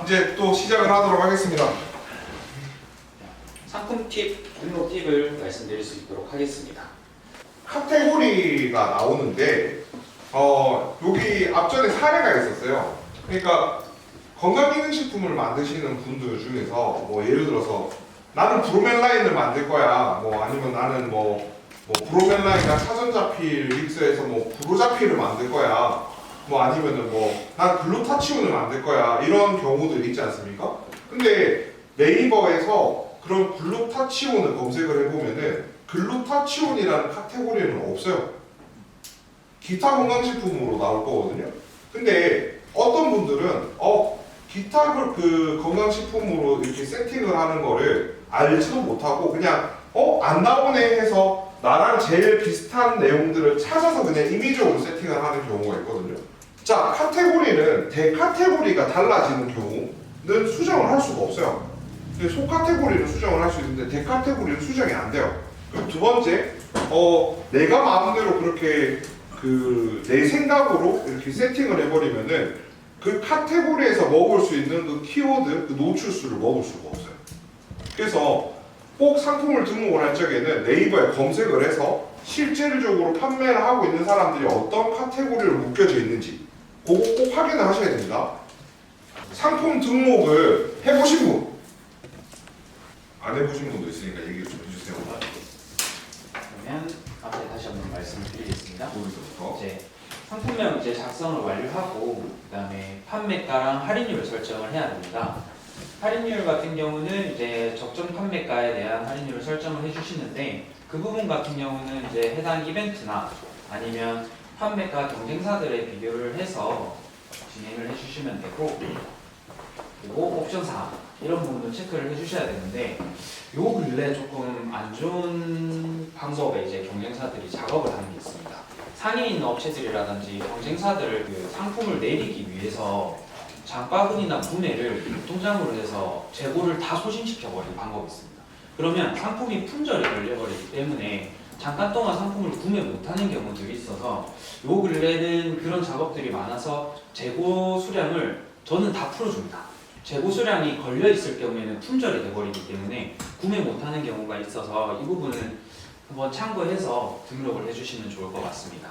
이제 또 시작을 하도록 하겠습니다. 상품 팁, 등록 팁을 말씀드릴 수 있도록 하겠습니다. 카테고리가 나오는데 여기 앞전에 사례가 있었어요. 그러니까 건강기능식품을 만드시는 분들 중에서 뭐 예를 들어서 나는 브로멜라인을 만들 거야, 뭐 아니면 나는 뭐 브로멜라인이나 차전자필 믹스해서 뭐 브로자필을 만들 거야, 뭐 아니면은 뭐 난 글루타치온을 만들 거야, 이런 경우들이 있지 않습니까? 근데 네이버에서 그런 글루타치온을 검색을 해보면은 글루타치온이라는 카테고리는 없어요. 기타 건강식품으로 나올 거거든요. 근데 어떤 분들은 기타 그 건강식품으로 이렇게 세팅을 하는 거를 알지도 못하고 그냥 안 나오네 해서 나랑 제일 비슷한 내용들을 찾아서 그냥 임의적으로 세팅을 하는 경우가 있거든요. 자, 카테고리는 대카테고리가 달라지는 경우는 수정을 할 수가 없어요. 근데 소카테고리는 수정을 할 수 있는데 대카테고리는 수정이 안 돼요. 그리고 두 번째, 내가 마음대로 그렇게 내 생각으로 이렇게 세팅을 해버리면은 그 카테고리에서 먹을 수 있는 그 키워드, 그 노출수를 먹을 수가 없어요. 그래서 꼭 상품을 등록을 할 적에는 네이버에 검색을 해서 실질적으로 판매를 하고 있는 사람들이 어떤 카테고리로 묶여져 있는지 그거 꼭 확인을 하셔야 됩니다. 상품 등록을 해보신 분, 안 해보신 분도 있으니까 얘기 좀 해주세요. 그러면 앞에 다시 한번 말씀을 드리겠습니다. 거기서부터. 이제 상품명 이제 작성을 완료하고 그다음에 판매가랑 할인율을 설정을 해야 됩니다. 할인율 같은 경우는 이제 적정 판매가에 대한 할인율을 설정을 해주시는데 그 부분 같은 경우는 이제 해당 이벤트나 아니면 판매가 경쟁사들의 비교를 해서 진행을 해주시면 되고, 그리고 옵션 사항 이런 부분도 체크를 해주셔야 되는데 요 근래 조금 안 좋은 방법에 이제 경쟁사들이 작업을 하는 게 있습니다. 상위에 있는 업체들이라든지 경쟁사들을 그 상품을 내리기 위해서 장바구니나 구매를 통장으로 해서 재고를 다 소진시켜버리는 방법이 있습니다. 그러면 상품이 품절이 걸려버리기 때문에 잠깐 동안 상품을 구매 못하는 경우들이 있어서 요 근래는 그런 작업들이 많아서 재고 수량을 저는 다 풀어줍니다. 재고 수량이 걸려 있을 경우에는 품절이 돼버리기 때문에 구매 못하는 경우가 있어서 이 부분은 한번 참고해서 등록을 해주시면 좋을 것 같습니다.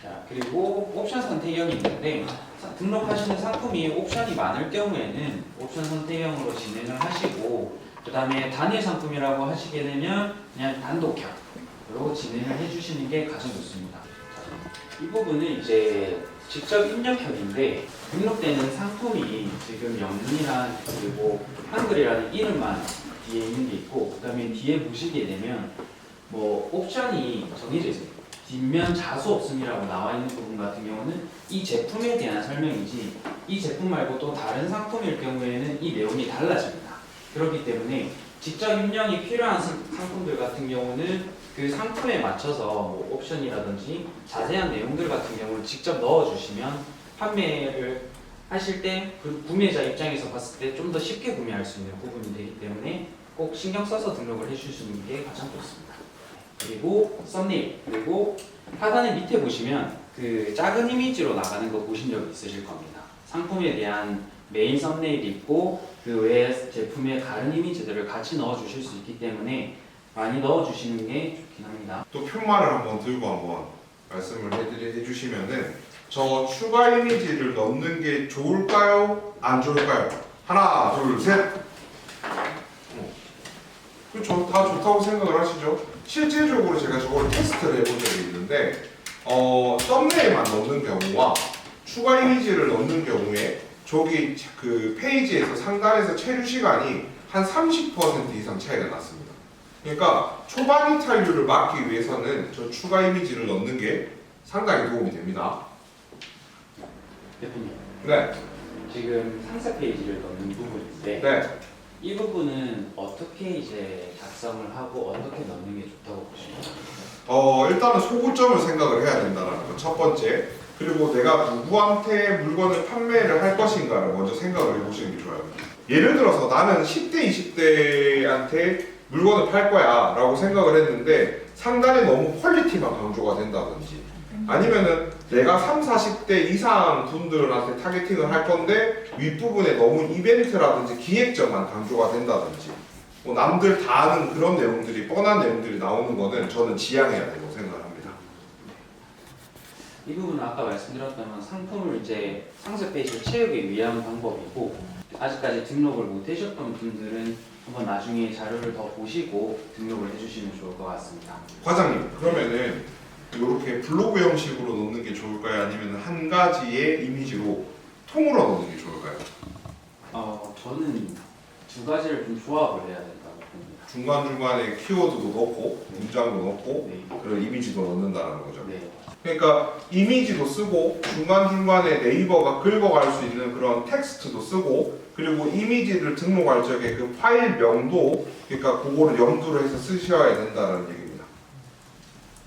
자, 그리고 옵션 선택형이 있는데 등록하시는 상품이 옵션이 많을 경우에는 옵션 선택형으로 진행을 하시고, 그 다음에 단일 상품이라고 하시게 되면 그냥 단독형으로 진행을 해주시는 게 가장 좋습니다. 자, 이 부분은 이제 직접 입력형인데 등록되는 상품이 지금 영문이랑 그리고 한글이라는 이름만 뒤에 있는 게 있고, 그 다음에 뒤에 보시게 되면 뭐 옵션이 정해져 있습니다. 뒷면 자수 없음이라고 나와 있는 부분 같은 경우는 이 제품에 대한 설명이지 이 제품 말고 또 다른 상품일 경우에는 이 내용이 달라집니다. 그렇기 때문에 직접 입력이 필요한 상품들 같은 경우는 그 상품에 맞춰서 뭐 옵션이라든지 자세한 내용들 같은 경우를 직접 넣어주시면 판매를 하실 때 그 구매자 입장에서 봤을 때 좀 더 쉽게 구매할 수 있는 부분이 되기 때문에 꼭 신경 써서 등록을 해주시는 게 가장 좋습니다. 그리고 썸네일, 그리고 하단의 밑에 보시면 그 작은 이미지로 나가는 거 보신 적 있으실 겁니다. 상품에 대한 메인 썸네일이 있고 그 외에 제품의 다른 이미지들을 같이 넣어 주실 수 있기 때문에 많이 넣어 주시는 게 좋긴 합니다. 또 편말을 한번 들고 한번 말씀을 해주시면은 저 추가 이미지를 넣는 게 좋을까요? 안 좋을까요? 하나, 둘, 셋. 그렇죠. 다 좋다고 생각을 하시죠. 실질적으로 제가 저걸 테스트를 해본 적이 있는데 썸네일만 넣는 경우와 추가 이미지를 넣는 경우에 저기 그 페이지에서 상단에서 체류 시간이 한 30% 이상 차이가 났습니다. 그러니까 초반 이탈률을 막기 위해서는 저 추가 이미지를 넣는 게 상당히 도움이 됩니다. 대표님, 네. 지금 상세 페이지를 넣는 부분인데 네. 이 부분은 어떻게 이제 작성을 하고 어떻게 넣는 게 좋다고 보시나요? 일단은 소구점을 생각을 해야 된다는 거 첫 번째. 그리고 내가 누구한테 물건을 판매를 할 것인가를 먼저 생각을 해보시는 게 좋아요. 예를 들어서 나는 10대, 20대한테 물건을 팔 거야 라고 생각을 했는데 상단에 너무 퀄리티만 강조가 된다든지 아니면은 내가 3, 40대 이상 분들한테 타겟팅을 할 건데 윗부분에 너무 이벤트라든지 기획점만 강조가 된다든지 뭐 남들 다 아는 그런 내용들이 뻔한 내용들이 나오는 거는 저는 지양해야 되고 생각을 합니다. 이 부분은 아까 말씀드렸던 상품을 이제 상세 페이지를 채우기 위한 방법이고 아직까지 등록을 못 하셨던 분들은 한번 나중에 자료를 더 보시고 등록을 해주시면 좋을 것 같습니다. 과장님 그러면은 이렇게 블로그 형식으로 넣는 게 좋을까요? 아니면 한 가지의 이미지로 통으로 넣는 게 좋을까요? 저는 두 가지를 좀 조합을 해야 된다고 봅니다. 중간중간에 키워드도 넣고 문장도 넣고 네. 그런 이미지도 넣는다는 거죠. 네. 그러니까 이미지도 쓰고 중간중간에 네이버가 긁어갈 수 있는 그런 텍스트도 쓰고 그리고 이미지를 등록할 적에 그 파일명도 그러니까 그거를 염두를 해서 쓰셔야 된다는 얘기입니다.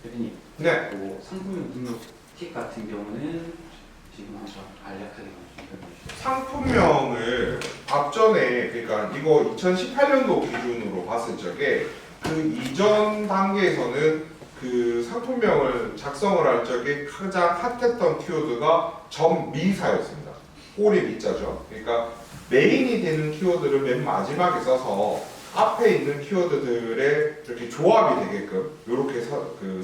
대표님, 네. 그 상품명 등록 팁 같은 경우는 지금 한번 간략하게 설명해 주시죠. 상품명을 앞전에 그러니까 이거 2018년도 기준으로 봤을 적에 그 이전 단계에서는 그 상품명을 작성을 할 적에 가장 핫했던 키워드가 전미사였습니다. 꼬리 미자죠. 그러니까 메인이 되는 키워드를 맨 마지막에 써서 앞에 있는 키워드들의 이렇게 조합이 되게끔 이렇게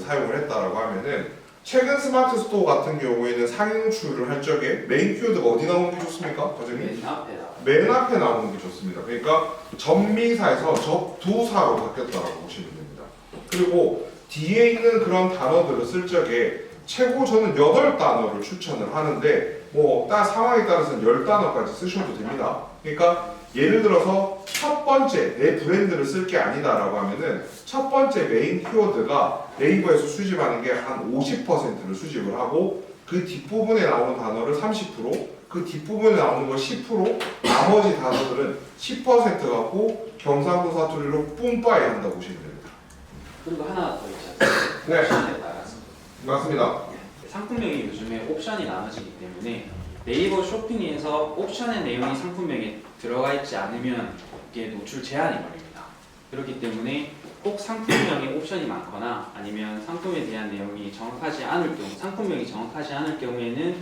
사용을 했다라고 하면은 최근 스마트 스토어 같은 경우에는 상위 노출을 할 적에 메인 키워드가 어디 나오는 게 좋습니까? 과장님? 맨 앞에다. 맨 앞에 나오는 게 좋습니다. 그러니까 전미사에서 접두사로 바뀌었다라고 보시면 됩니다. 그리고 뒤에 있는 그런 단어들을 쓸 적에 최고 저는 8단어를 추천을 하는데 뭐 상황에 따라서는 10단어까지 쓰셔도 됩니다. 그러니까 예를 들어서 첫 번째 내 브랜드를 쓸 게 아니다라고 하면은 첫 번째 메인 키워드가 네이버에서 수집하는 게 한 50%를 수집을 하고 그 뒷부분에 나오는 단어를 30%, 그 뒷부분에 나오는 걸 10%, 나머지 단어들은 10% 갖고 경상도 사투리로 뿜빠이 한다고 보시면 됩니다. 그리고 하나 더 있지 않습니까? 네. 옵션에 따라서. 맞습니다. 상품명이 요즘에 옵션이 나눠지기 때문에 네이버 쇼핑에서 옵션의 내용이 상품명에 들어가 있지 않으면 이게 노출 제한이 걸립니다. 그렇기 때문에 꼭 상품명에 옵션이 많거나 아니면 상품에 대한 내용이 정확하지 않을 경우, 상품명이 정확하지 않을 경우에는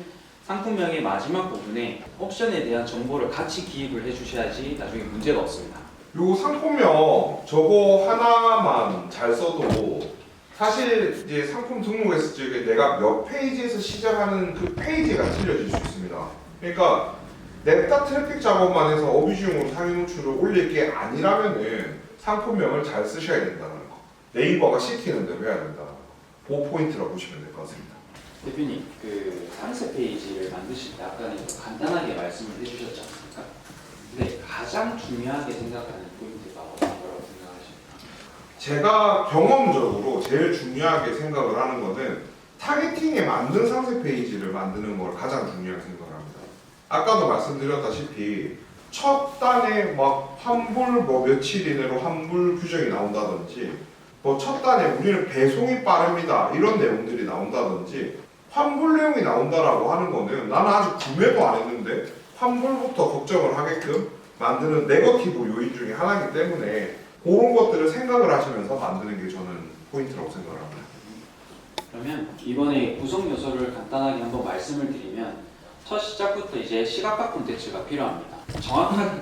상품명의 마지막 부분에 옵션에 대한 정보를 같이 기입을 해주셔야지 나중에 문제가 없습니다. 요 상품명 저거 하나만 잘 써도 사실 이제 상품 등록했을 적에 내가 몇 페이지에서 시작하는 그 페이지가 틀려질 수 있습니다. 그러니까 냅다 트래픽 작업만 해서 어뷰징으로 상위 노출을 올릴 게 아니라면은 상품명을 잘 쓰셔야 된다는 거. 네이버가 시키는 대로 해야 된다는 거. 그 포인트라고 보시면 될 것 같습니다. 대표님, 그 상세 페이지를 만드실 때 아까 좀 간단하게 말씀을 해주셨지 않습니까? 근데 가장 중요하게 생각하는 포인트가 어떤 거라고 생각하십니까? 제가 경험적으로 제일 중요하게 생각을 하는 거는 타겟팅에 맞는 상세 페이지를 만드는 걸 가장 중요하게 생각을 합니다. 아까도 말씀드렸다시피 첫 단에 막 환불 뭐 며칠 이내로 환불 규정이 나온다든지 뭐 첫 단에 우리는 배송이 빠릅니다 이런 내용들이 나온다든지 환불 내용이 나온다라고 하는 거는 나는 아직 구매도 안 했는데 환불부터 걱정을 하게끔 만드는 네거티브 요인 중에 하나이기 때문에 그런 것들을 생각을 하시면서 만드는 게 저는 포인트라고 생각을 합니다. 그러면 이번에 구성 요소를 간단하게 한번 말씀을 드리면 첫 시작부터 이제 시각화 콘텐츠가 필요합니다.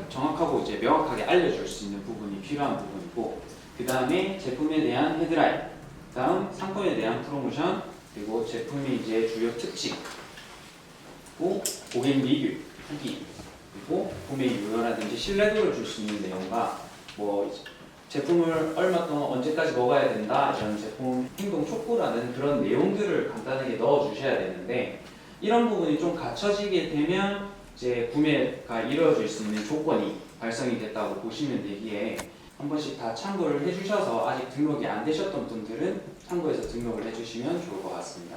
정확하고 이제 명확하게 알려줄 수 있는 부분이 필요한 부분이고 그 다음에 제품에 대한 헤드라인, 다음 상품에 대한 프로모션, 그리고 제품의 이제 주요 특징, 그리고 고객 리뷰, 후기, 그리고 구매 유효라든지 신뢰도를 줄 수 있는 내용과 뭐 제품을 얼마 동안 언제까지 먹어야 된다 이런 제품 행동 촉구라는 그런 내용들을 간단하게 넣어 주셔야 되는데 이런 부분이 좀 갖춰지게 되면 이제 구매가 이루어질 수 있는 조건이 발생이 됐다고 보시면 되기에 한 번씩 다 참고를 해주셔서 아직 등록이 안 되셨던 분들은 참고해서 등록을 해주시면 좋을 것 같습니다.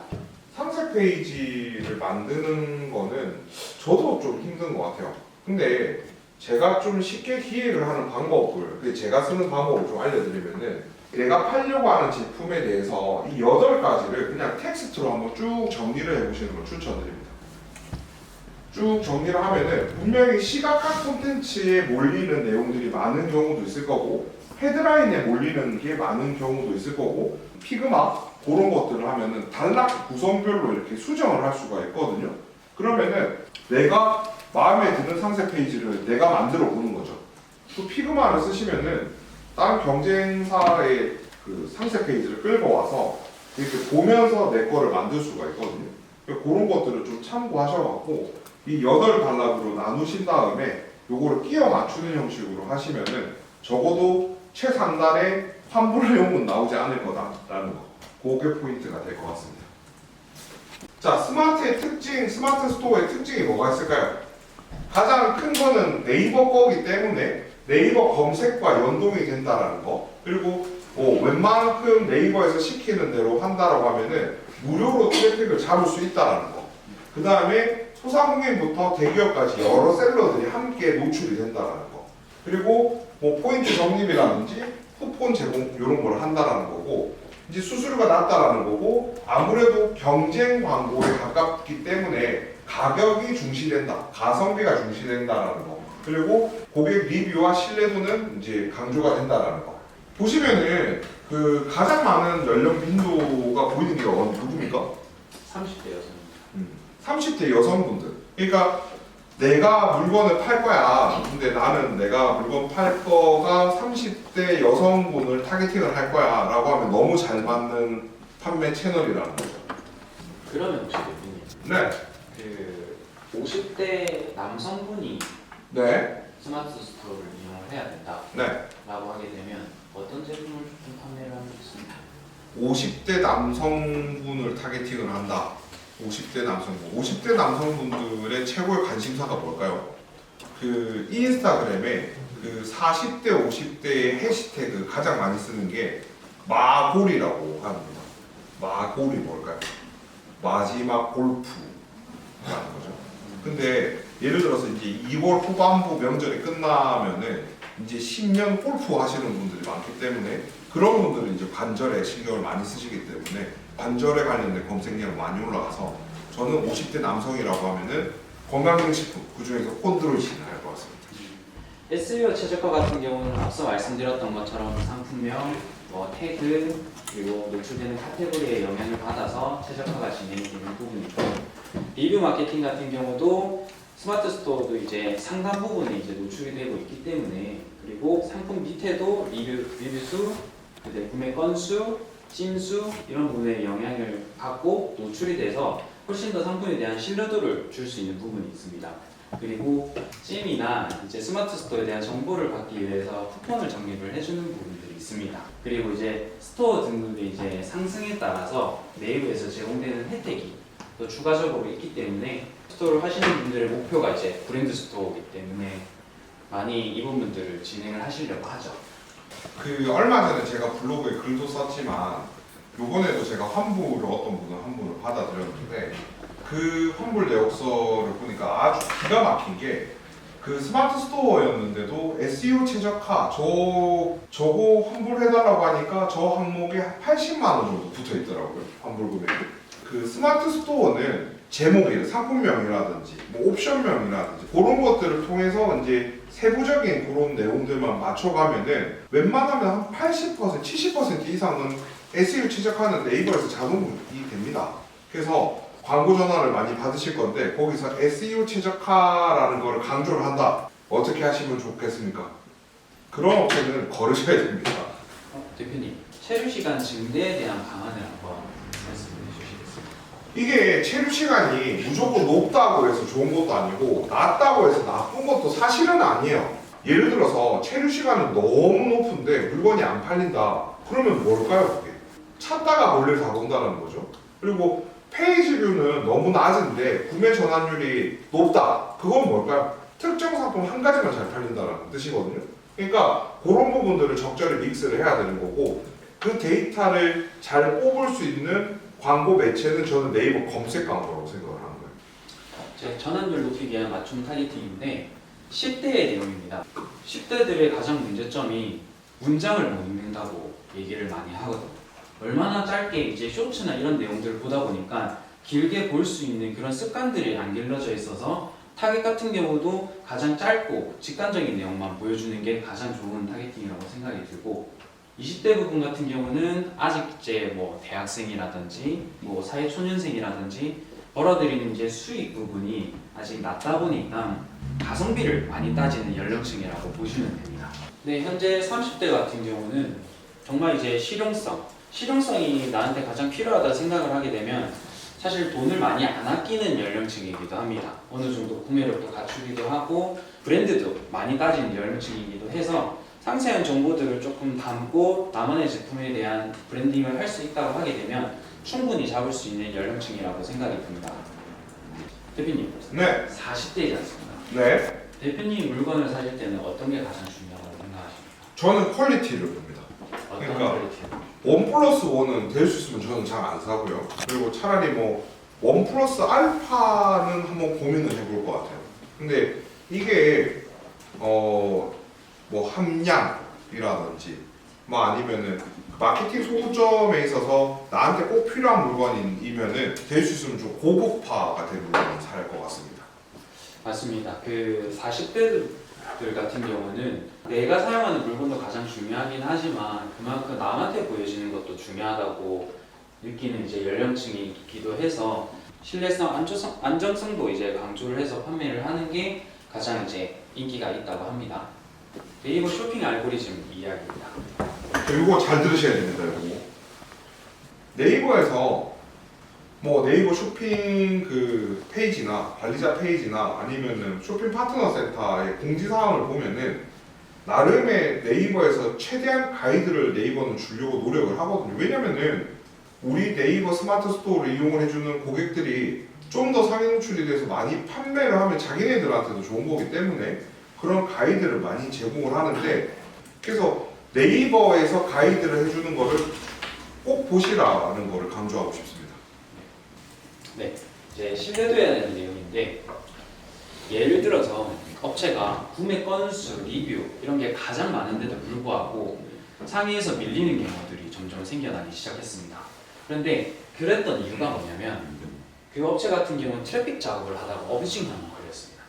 상세 페이지를 만드는 거는 저도 좀 힘든 것 같아요. 근데 제가 좀 쉽게 기획을 하는 방법을 제가 쓰는 방법을 좀 알려드리면은 내가 팔려고 하는 제품에 대해서 이 8가지를 그냥 텍스트로 한번 쭉 정리를 해보시는 걸 추천드립니다. 쭉 정리를 하면은 분명히 시각화 콘텐츠에 몰리는 내용들이 많은 경우도 있을 거고 헤드라인에 몰리는 게 많은 경우도 있을 거고 피그마 그런 것들을 하면은 단락 구성별로 이렇게 수정을 할 수가 있거든요. 그러면은 내가 마음에 드는 상세 페이지를 내가 만들어 보는 거죠. 또 피그마를 쓰시면은 다른 경쟁사의 그 상세 페이지를 끌고 와서 이렇게 보면서 내 거를 만들 수가 있거든요. 그런 것들을 좀 참고하셔갖고 이 8단락으로 나누신 다음에 요거를 끼워 맞추는 형식으로 하시면은 적어도 최상단에 환불 내용은 나오지 않을 거다라는 거. 그게 포인트가 될 것 같습니다. 자, 스마트의 특징, 스마트 스토어의 특징이 뭐가 있을까요? 가장 큰 거는 네이버 거기 때문에 네이버 검색과 연동이 된다라는 거. 그리고 웬만큼 네이버에서 시키는 대로 한다라고 하면은 무료로 트래픽을 잡을 수 있다라는 거. 그 다음에 소상공인부터 대기업까지 여러 셀러들이 함께 노출이 된다라는 거. 그리고 뭐 포인트 적립이라든지 쿠폰 제공 이런 걸 한다라는 거고, 이제 수수료가 낮다라는 거고, 아무래도 경쟁 광고에 가깝기 때문에 가격이 중시된다, 가성비가 중시된다라는 거. 그리고 고객 리뷰와 신뢰도는 이제 강조가 된다라는 거. 보시면은 그 가장 많은 연령 빈도가 보이는 게 누굽니까? 30대 여성. 30대 여성분들. 그러니까 내가 물건을 팔 거야. 근데 나는 내가 물건 팔 거가 30대 여성분을 타겟팅을 할 거야 라고 하면 너무 잘 맞는 판매 채널이라는 거죠. 그러면 혹시 대표님, 네. 그 50대 남성분이 네. 스마트 스토어를 이용을 해야 된다 네. 라고 하게 되면 어떤 제품을 좀 판매를 하면 좋습니다. 50대 남성분을 타겟팅을 한다. 50대 남성분. 50대 남성분들의 최고의 관심사가 뭘까요? 그 인스타그램에 그 40대, 50대의 해시태그 가장 많이 쓰는 게 마골이라고 합니다. 마골이 뭘까요? 마지막 골프라는 거죠. 근데 예를 들어서 이제 2월 후반부 명절이 끝나면은 이제 10년 골프 하시는 분들이 많기 때문에 그런 분들은 이제 관절에 신경을 많이 쓰시기 때문에 관절에 관련된 검색량이 많이 올라가서 저는 50대 남성이라고 하면은 건강기능식품 그 중에서 콘드로이신을 할 것 같습니다. SEO 최적화 같은 경우는 앞서 말씀드렸던 것처럼 상품명, 태그, 그리고 노출되는 카테고리에 영향을 받아서 최적화가 진행이 되는 부분이고, 리뷰 마케팅 같은 경우도 스마트 스토어도 이제 상단 부분에 이제 노출이 되고 있기 때문에, 그리고 상품 밑에도 리뷰수, 그다음에 구매 건수, 찜수 이런 부분에 영향을 받고 노출이 돼서 훨씬 더 상품에 대한 신뢰도를 줄 수 있는 부분이 있습니다. 그리고 찜이나 이제 스마트 스토어에 대한 정보를 받기 위해서 쿠폰을 적립을 해주는 부분들이 있습니다. 그리고 이제 스토어 등급의 이제 상승에 따라서 네이버에서 제공되는 혜택이 또 추가적으로 있기 때문에 스토어를 하시는 분들의 목표가 이제 브랜드 스토어이기 때문에 많이 이 부분들을 진행을 하시려고 하죠. 그 얼마 전에 제가 블로그에 글도 썼지만 요번에도 제가 환불을 어떤 분을 한 분을 받아들였는데 그 환불 내역서를 보니까 아주 기가 막힌 게 그 스마트 스토어였는데도 SEO 최적화 저거 환불해달라고 하니까 저 항목에 80만 원 정도 붙어 있더라고요. 환불 금액이. 그 스마트 스토어는 제목이나 상품명이라든지 뭐 옵션명이라든지 그런 것들을 통해서 이제 세부적인 그런 내용들만 맞춰가면은 웬만하면 한 80%, 70% 이상은 SEO 최적화는 네이버에서 자동이 됩니다. 그래서 광고 전화를 많이 받으실 건데 거기서 SEO 최적화라는 거를 강조를 한다. 어떻게 하시면 좋겠습니까? 그런 업체는 걸으셔야 됩니다. 대표님, 체류 시간 증대에 대한 방안을 한번 말씀해 주시겠습니까? 이게 체류 시간이 무조건 높다고 해서 좋은 것도 아니고 낮다고 해서 나쁜 것도 사실은 아니에요. 예를 들어서 체류 시간은 너무 높은데 물건이 안 팔린다. 그러면 뭘까요, 그게? 찾다가 몰래 다본다는 거죠. 그리고 페이지 뷰는 너무 낮은데 구매 전환율이 높다. 그건 뭘까요? 특정 상품 한 가지만 잘 팔린다는 뜻이거든요. 그러니까 그런 부분들을 적절히 믹스를 해야 되는 거고, 그 데이터를 잘 뽑을 수 있는 광고 매체는 저는 네이버 검색 광고라고 생각을 하는 거예요. 제 전환율 높이기 위한 맞춤 타겟팅인데 10대의 내용입니다. 10대들의 가장 문제점이 문장을 못 읽는다고 얘기를 많이 하거든요. 얼마나 짧게 이제 쇼츠나 이런 내용들을 보다 보니까 길게 볼 수 있는 그런 습관들이 안 길러져 있어서 타겟 같은 경우도 가장 짧고 직관적인 내용만 보여주는 게 가장 좋은 타겟팅이라고 생각이 들고 20대 부분 같은 경우는 아직 이제 뭐 대학생이라든지 뭐 사회초년생이라든지 벌어들이는 이제 수익 부분이 아직 낮다 보니까 가성비를 많이 따지는 연령층이라고 보시면 됩니다. 네, 현재 30대 같은 경우는 정말 이제 실용성이 나한테 가장 필요하다 생각을 하게 되면 사실 돈을 많이 안 아끼는 연령층이기도 합니다. 어느 정도 구매력도 갖추기도 하고 브랜드도 많이 따지는 연령층이기도 해서 상세한 정보들을 조금 담고 나만의 제품에 대한 브랜딩을 할 수 있다고 하게 되면 충분히 잡을 수 있는 연령층이라고 생각이 듭니다. 대표님, 네. 40대이지 않습니까? 네. 대표님 물건을 사실 때는 어떤 게 가장 중요하다고 생각하십니까? 저는 퀄리티를 봅니다. 어떤 그러니까 퀄리티? 1+1은 될 수 있으면 저는 잘 안 사고요. 그리고 차라리 뭐 1+알파는 한번 고민을 해볼 것 같아요. 근데 이게 뭐 함량이라든지 뭐 아니면은 마케팅 소구점에 있어서 나한테 꼭 필요한 물건이면은 될 수 있으면 좀 고급화가 된 물건을 살 것 같습니다. 맞습니다. 그 40대들 같은 경우는 내가 사용하는 물건도 가장 중요하긴 하지만 그만큼 남한테 보여지는 것도 중요하다고 느끼는 이제 연령층이기도 해서 신뢰성, 안정성도 이제 강조를 해서 판매를 하는 게 가장 이제 인기가 있다고 합니다. 네이버 쇼핑 알고리즘 이야기입니다. 이거 잘 들으셔야 됩니다. 이거 네이버에서 뭐 네이버 쇼핑 그 페이지나 관리자 페이지나 아니면은 쇼핑 파트너 센터의 공지사항을 보면은 나름의 네이버에서 최대한 가이드를 네이버는 주려고 노력을 하거든요. 왜냐면은 우리 네이버 스마트 스토어를 이용을 해주는 고객들이 좀 더 상위 노출에 대해서 많이 판매를 하면 자기네들한테도 좋은 거기 때문에 그런 가이드를 많이 제공을 하는데 그래서 네이버에서 가이드를 해주는 거를 꼭 보시라는 거를 강조하고 싶습니다. 네, 이제 신뢰도에 대한 내용인데 예를 들어서 업체가 구매 건수, 리뷰 이런 게 가장 많은데도 불구하고 상위에서 밀리는 경우들이 점점 생겨나기 시작했습니다. 그런데 그랬던 이유가 뭐냐면 그 업체 같은 경우는 트래픽 작업을 하다가 어뷰징 한번 걸렸습니다.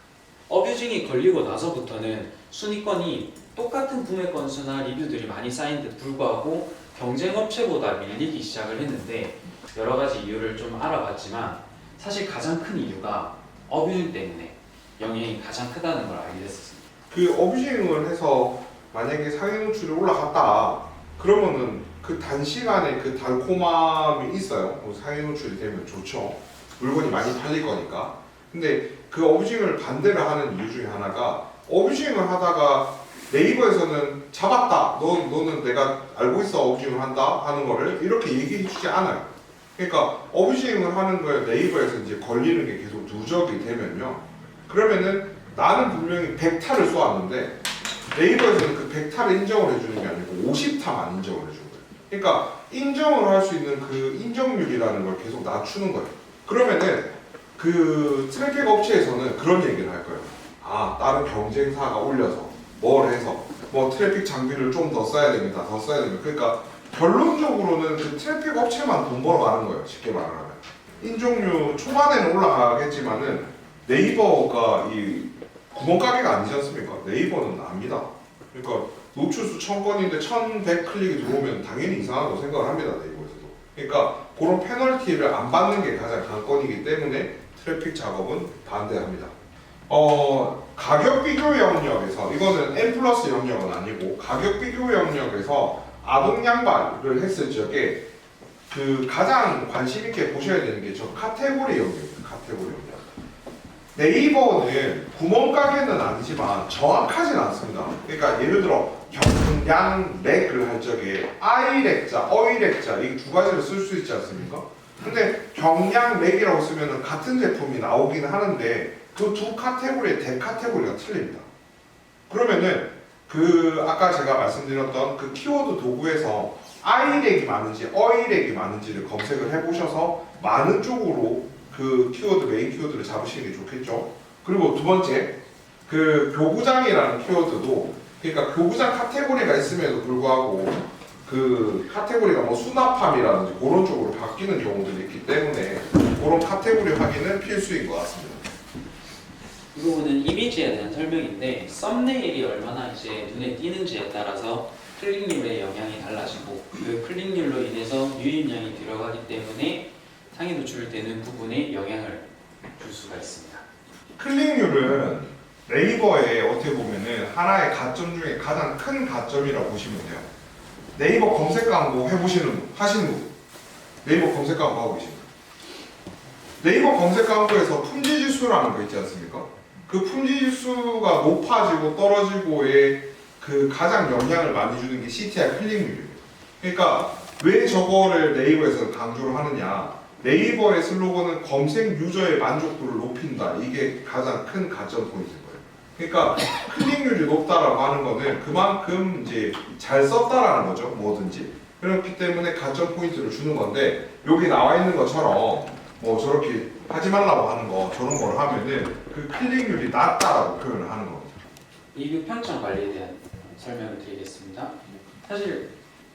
어뷰징이 걸리고 나서부터는 순위권이 똑같은 구매 건수나 리뷰들이 많이 쌓인데도 불구하고 경쟁 업체보다 밀리기 시작을 했는데 여러 가지 이유를 좀 알아봤지만 사실 가장 큰 이유가 어뷰징 때문에 영향이 가장 크다는 걸 알게 됐었습니다. 그 어뷰징을 해서 만약에 상위 노출이 올라갔다 그러면은 그 단시간에 그 달콤함이 있어요. 상위 노출이 되면 좋죠. 물건이 많이 팔릴 거니까. 근데 그 어뷰징을 반대를 하는 이유 중에 하나가 어뷰징을 하다가 네이버에서는 잡았다. 너는 내가 알고 있어 어뷰징을 한다 하는 거를 이렇게 얘기해 주지 않아요. 그러니까 어뷰징을 하는 거에 네이버에서 이제 걸리는 게 계속 누적이 되면요. 그러면은 나는 분명히 100타를 쏘았는데 네이버에서는 그 100타를 인정을 해주는 게 아니고 50타만 인정을 해주는 거예요. 그러니까 인정을 할 수 있는 그 인정률이라는 걸 계속 낮추는 거예요. 그러면은 그 트래픽 업체에서는 그런 얘기를 할 거예요. 아, 다른 경쟁사가 올려서 뭘 해서 뭐 트래픽 장비를 좀 더 써야 됩니다. 더 써야 됩니다. 그러니까 결론적으로는 그 트래픽 업체만 돈 벌어가는 거예요. 쉽게 말하면. 인정률 초반에는 올라가겠지만은 네이버가 이 구멍가게가 아니지 않습니까? 네이버는 압니다. 그러니까 노출수 1000건인데 1100 클릭이 들어오면 당연히 이상하다고 생각을 합니다. 네이버에서도. 그러니까 그런 페널티를 안 받는 게 가장 관건이기 때문에 트래픽 작업은 반대합니다. 가격 비교 영역에서 이거는 N+ 영역은 아니고 가격 비교 영역에서 아동 양발을 했을 적에 그 가장 관심 있게 보셔야 되는 게 저 카테고리 영역입니다. 카테고리 영역. 네이버는 구멍가게는 아니지만 정확하진 않습니다. 그러니까 예를 들어 경량 렉을 할 적에 아이렉자, 어이렉자 이 두 가지를 쓸 수 있지 않습니까? 근데 경량 렉이라고 쓰면 같은 제품이 나오긴 하는데 그 두 카테고리의 대카테고리가 틀립니다. 그러면은 그 아까 제가 말씀드렸던 그 키워드 도구에서 아이렉이 많은지 어이렉이 많은지를 검색을 해보셔서 많은 쪽으로 그 키워드 메인 키워드를 잡으시는 게 좋겠죠. 그리고 두 번째 그 교구장이라는 키워드도 그러니까 교구장 카테고리가 있음에도 불구하고 그 카테고리가 뭐 수납함이라든지 그런 쪽으로 바뀌는 경우들이 있기 때문에 그런 카테고리 확인은 필수인 것 같습니다. 이 부분은 이미지에 대한 설명인데 썸네일이 얼마나 이제 눈에 띄는지에 따라서 클릭률의 영향이 달라지고 그 클릭률로 인해서 유입량이 들어가기 때문에 상위 노출되는 부분에 영향을 줄 수가 있습니다. 클릭률은 네이버에 어떻게 보면은 하나의 가점 중에 가장 큰 가점이라고 보시면 돼요. 네이버 검색 광고 하시는 분, 네이버 검색 광고 하고 계십니다. 네이버 검색 광고에서 품질 지수라는 거 있지 않습니까? 그 품질 지수가 높아지고 떨어지고의 그 가장 영향을 많이 주는 게 CTR 클릭률이에요. 그러니까 왜 저거를 네이버에서 강조를 하느냐? 네이버의 슬로건은 검색 유저의 만족도를 높인다. 이게 가장 큰 가점 포인트인 거예요. 그러니까 클릭률이 높다라고 하는 거는 그만큼 이제 잘 썼다라는 거죠. 뭐든지. 그렇기 때문에 가점 포인트를 주는 건데 여기 나와 있는 것처럼 뭐 저렇게 하지 말라고 하는 거 저런 걸 하면은 그 클릭률이 낮다라고 표현을 하는 겁니다. 리뷰 평점 관리에 대한 설명을 드리겠습니다. 사실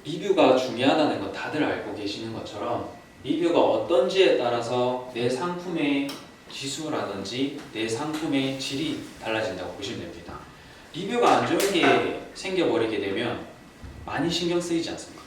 리뷰가 중요하다는 거 다들 알고 계시는 것처럼 리뷰가 어떤지에 따라서 내 상품의 지수라든지 내 상품의 질이 달라진다고 보시면 됩니다. 리뷰가 안 좋은 게 생겨버리게 되면 많이 신경 쓰이지 않습니까?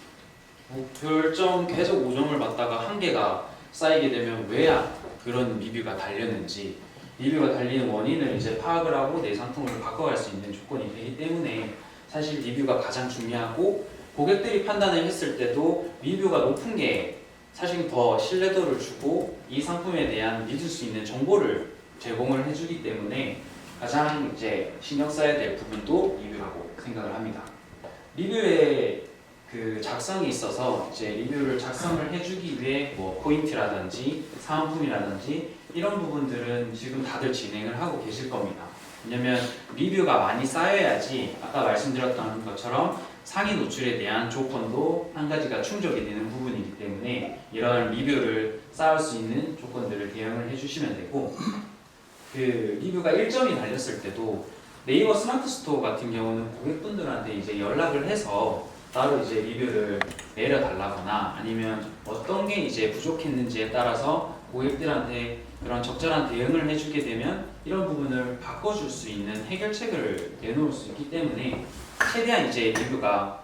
별점 계속 5점을 받다가 한계가 쌓이게 되면 왜 그런 리뷰가 달렸는지 리뷰가 달리는 원인을 이제 파악을 하고 내 상품을 바꿔갈 수 있는 조건이 되기 때문에 사실 리뷰가 가장 중요하고 고객들이 판단을 했을 때도 리뷰가 높은 게 사실 더 신뢰도를 주고 이 상품에 대한 믿을 수 있는 정보를 제공을 해주기 때문에 가장 이제 신경 써야 될 부분도 리뷰라고 생각을 합니다. 리뷰의 그 작성이 있어서 이제 리뷰를 작성을 해주기 위해 뭐 포인트라든지 사은품이라든지 이런 부분들은 지금 다들 진행을 하고 계실 겁니다. 왜냐면 리뷰가 많이 쌓여야지 아까 말씀드렸던 것처럼 상위 노출에 대한 조건도 한 가지가 충족이 되는 부분이기 때문에 이런 리뷰를 쌓을 수 있는 조건들을 대응을 해주시면 되고 그 리뷰가 1점이 달렸을 때도 네이버 스마트 스토어 같은 경우는 고객분들한테 이제 연락을 해서 따로 이제 리뷰를 내려달라거나 아니면 어떤 게 이제 부족했는지에 따라서 고객들한테 그런 적절한 대응을 해주게 되면 이런 부분을 바꿔줄 수 있는 해결책을 내놓을 수 있기 때문에 최대한 이제 리뷰가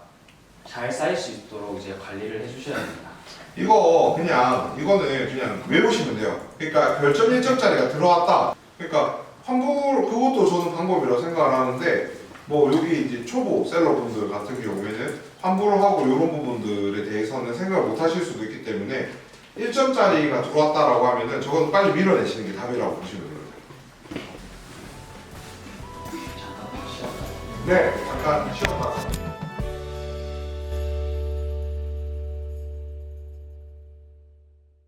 잘 쌓일 수 있도록 이제 관리를 해주셔야 됩니다. 이거는 그냥 외우시면 돼요. 그러니까 별점 1점짜리가 들어왔다. 그러니까 환불 그것도 저는 방법이라고 생각을 하는데 뭐 여기 이제 초보 셀러분들 같은 경우에는 환불을 하고 이런 부분들에 대해서는 생각을 못 하실 수도 있기 때문에 1점짜리가 들어왔다라고 하면은 저건 빨리 밀어내시는 게 답이라고 보시면 됩니다. 잠깐 쉬었다. 네, 잠깐 쉬었다.